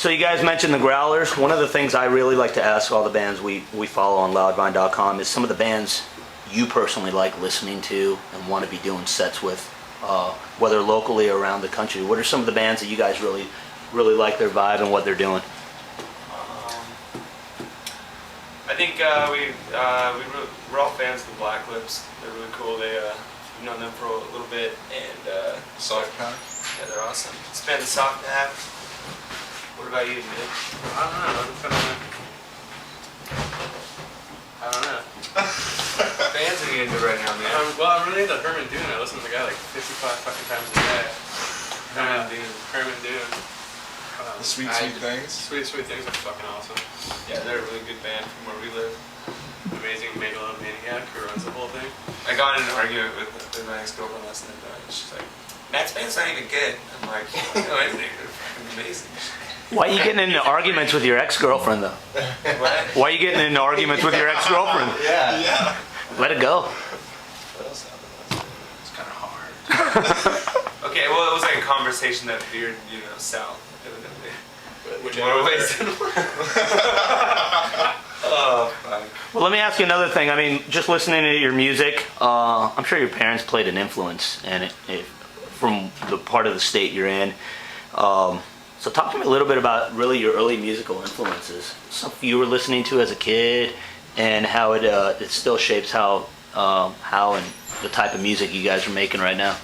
So you guys mentioned the Growlers. One of the things I really like to ask all the bands we follow on loudvine.com is some of the bands you personally like listening to and want to be doing sets with, whether locally or around the country. What are some of the bands that you guys really like their vibe and what they're doing? I think we're all fans of the Black Lips. They're really cool. We've known them for a little bit, and Soft Pack? Yeah, they're awesome. It's been the Soft Pack. What about you, man? I don't know. Bands are you into right now, man? Well, I'm really into Herman Dune. I listen to the guy like 55 fucking times a day. Herman Dune. The Sweet Things? Sweet Things are fucking awesome. Yeah, they're a really good band from where we live. Amazing megalomaniac who runs the whole thing. I got in an argument with my ex-girlfriend last night, and she's like, Matt's band's not even good. I'm like, no, anything. They're fucking amazing. Why are you getting into arguments with your ex-girlfriend, though? What? Why are you getting into arguments with your ex-girlfriend? Yeah. Let it go. It's kind of hard. Okay, well, it was like a conversation that veered, south. Which More ways than one. Oh, fuck. Well, let me ask you another thing. I mean, just listening to your music, I'm sure your parents played an influence in it from the part of the state you're in. So talk to me a little bit about really your early musical influences. Something you were listening to as a kid and how it still shapes how and the type of music you guys are making right now.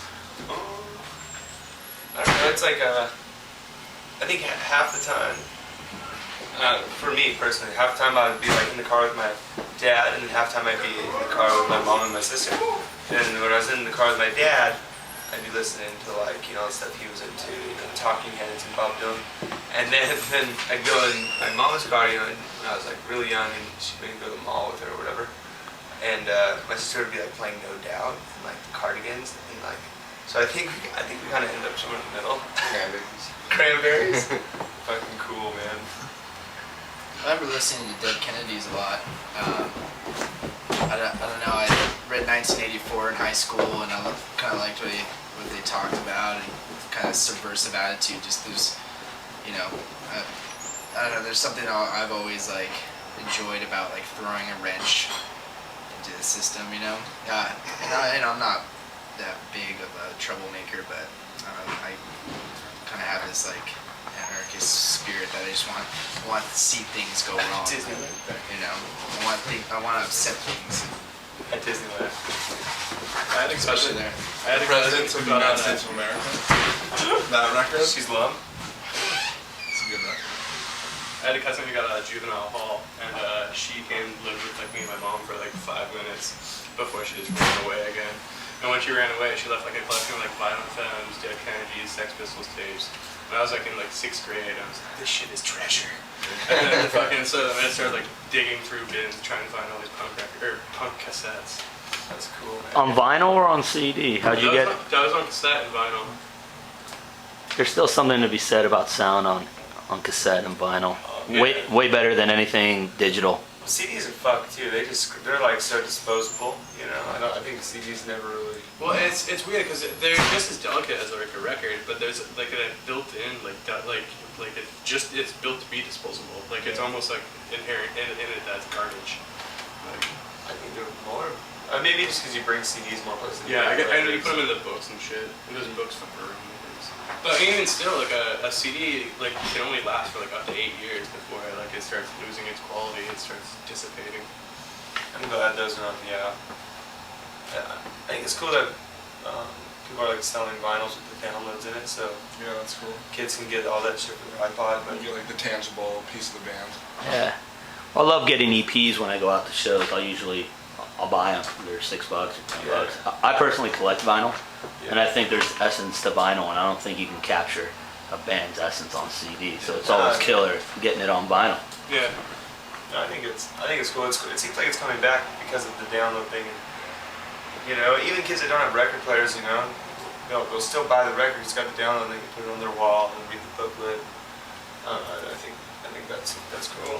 I don't know, it's like I think half the time, for me personally, half the time I would be like in the car with my dad, and then half the time I'd be in the car with my mom and my sister. And when I was in the car with my dad, I'd be listening to like, the stuff he was into, Talking Heads and Bob Dylan. And then I'd go in my mom's car, when I was like really young, and she'd maybe go to the mall with her or whatever. And my sister would be like playing No Doubt and like the Cardigans and like. So I think we kind of ended up somewhere in the middle. Cranberries. Fucking cool, man. I remember listening to Dead Kennedys a lot. I don't know. I read 1984 in high school, and I kind of liked what they talked about and kind of subversive attitude. Just there's, I don't know. There's something I've always like enjoyed about like throwing a wrench into the system. And I'm not that big of a troublemaker, but I kind of have this like anarchist spirit that I just want to see things go wrong. Disneyland. I want to upset things. At Disneyland. I had Especially there. I had a Presidents cousin of the United States of America. That record? She's love. It's a good record. I had a cousin who got out of juvenile hall, and she came to live with like me and my mom for like 5 minutes before she just ran away again. And when she ran away, she left like a collection of like Violent Femmes, Dead Kennedys, Sex Pistols tapes. When I was like in like 6th grade, I was like, this shit is treasure. And then so I started like digging through bins trying to find all these punk cassettes. That's cool, man. On vinyl or on CD? How'd you get? That was on cassette and vinyl. There's still something to be said about sound on cassette and vinyl. Yeah. Way better than anything digital. CDs are fucked too. They're like so disposable. I think CDs never really. Well, it's weird because they're just as delicate as like a record, but there's like a built-in it's built to be disposable. Like it's almost like inherent in it that's garbage. Like, I think they're more. Maybe just because you bring CDs more places. yeah, I know you put them in the books and shit. And those books for room and things. But even still, like a CD, like can only last for like up to 8 years before like it starts losing its quality. It starts dissipating. I'm glad those are on. Yeah. I think it's cool that people are like selling vinyls with the downloads in it, so Yeah, that's cool. kids can get all that shit for their iPod. But You get like the tangible piece of the band. Yeah. Well, I love getting EPs when I go out to shows. I'll buy them. They're $6 or $10. I personally collect vinyl, and I think there's essence to vinyl, and I don't think you can capture a band's essence on CD. So it's always killer getting it on vinyl. Yeah. No, I think it's cool. It seems like it's coming back because of the download thing. And, even kids that don't have record players, they'll still buy the record. It's got the download. They can put it on their wall and read the booklet. I think that's cool.